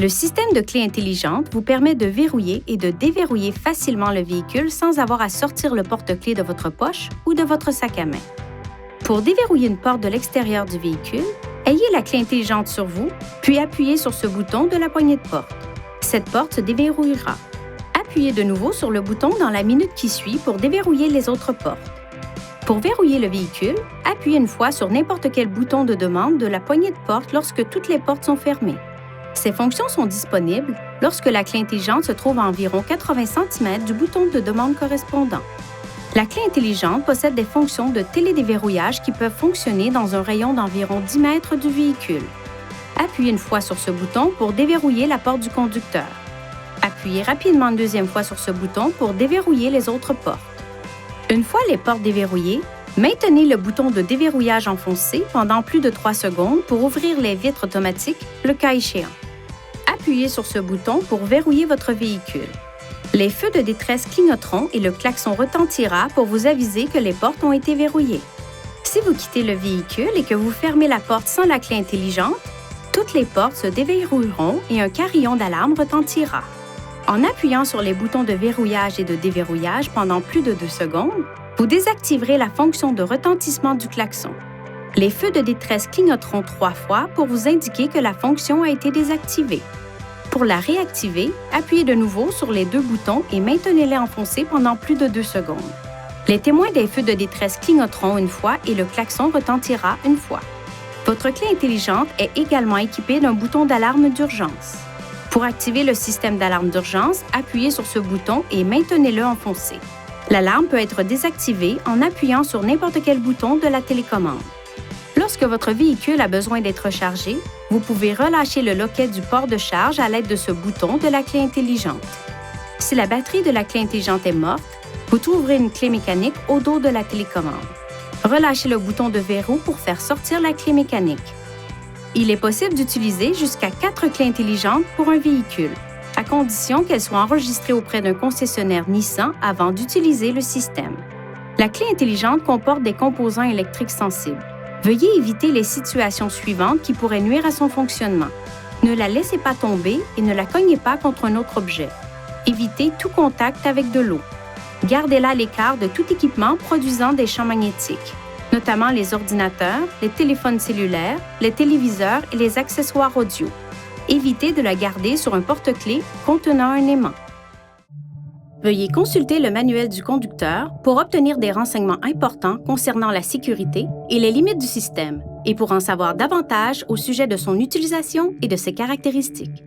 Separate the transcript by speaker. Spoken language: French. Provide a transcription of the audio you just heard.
Speaker 1: Le système de clé intelligente vous permet de verrouiller et de déverrouiller facilement le véhicule sans avoir à sortir le porte-clés de votre poche ou de votre sac à main. Pour déverrouiller une porte de l'extérieur du véhicule, ayez la clé intelligente sur vous, puis appuyez sur ce bouton de la poignée de porte. Cette porte se déverrouillera. Appuyez de nouveau sur le bouton dans la minute qui suit pour déverrouiller les autres portes. Pour verrouiller le véhicule, appuyez une fois sur n'importe quel bouton de demande de la poignée de porte lorsque toutes les portes sont fermées. Ces fonctions sont disponibles lorsque la clé intelligente se trouve à environ 80 cm du bouton de demande correspondant. La clé intelligente possède des fonctions de télédéverrouillage qui peuvent fonctionner dans un rayon d'environ 10 mètres du véhicule. Appuyez une fois sur ce bouton pour déverrouiller la porte du conducteur. Appuyez rapidement une deuxième fois sur ce bouton pour déverrouiller les autres portes. Une fois les portes déverrouillées, maintenez le bouton de déverrouillage enfoncé pendant plus de 3 secondes pour ouvrir les vitres automatiques, le cas échéant. Appuyez sur ce bouton pour verrouiller votre véhicule. Les feux de détresse clignoteront et le klaxon retentira pour vous aviser que les portes ont été verrouillées. Si vous quittez le véhicule et que vous fermez la porte sans la clé intelligente, toutes les portes se déverrouilleront et un carillon d'alarme retentira. En appuyant sur les boutons de verrouillage et de déverrouillage pendant plus de 2 secondes, vous désactiverez la fonction de retentissement du klaxon. Les feux de détresse clignoteront 3 fois pour vous indiquer que la fonction a été désactivée. Pour la réactiver, appuyez de nouveau sur les 2 boutons et maintenez-les enfoncés pendant plus de 2 secondes. Les témoins des feux de détresse clignoteront une fois et le klaxon retentira une fois. Votre clé intelligente est également équipée d'un bouton d'alarme d'urgence. Pour activer le système d'alarme d'urgence, appuyez sur ce bouton et maintenez-le enfoncé. L'alarme peut être désactivée en appuyant sur n'importe quel bouton de la télécommande. Lorsque votre véhicule a besoin d'être chargé, vous pouvez relâcher le loquet du port de charge à l'aide de ce bouton de la clé intelligente. Si la batterie de la clé intelligente est morte, vous trouverez une clé mécanique au dos de la télécommande. Relâchez le bouton de verrou pour faire sortir la clé mécanique. Il est possible d'utiliser jusqu'à 4 clés intelligentes pour un véhicule, à condition qu'elles soient enregistrées auprès d'un concessionnaire Nissan avant d'utiliser le système. La clé intelligente comporte des composants électriques sensibles. Veuillez éviter les situations suivantes qui pourraient nuire à son fonctionnement. Ne la laissez pas tomber et ne la cognez pas contre un autre objet. Évitez tout contact avec de l'eau. Gardez-la à l'écart de tout équipement produisant des champs magnétiques, notamment les ordinateurs, les téléphones cellulaires, les téléviseurs et les accessoires audio. Évitez de la garder sur un porte-clés contenant un aimant. Veuillez consulter le manuel du conducteur pour obtenir des renseignements importants concernant la sécurité et les limites du système et pour en savoir davantage au sujet de son utilisation et de ses caractéristiques.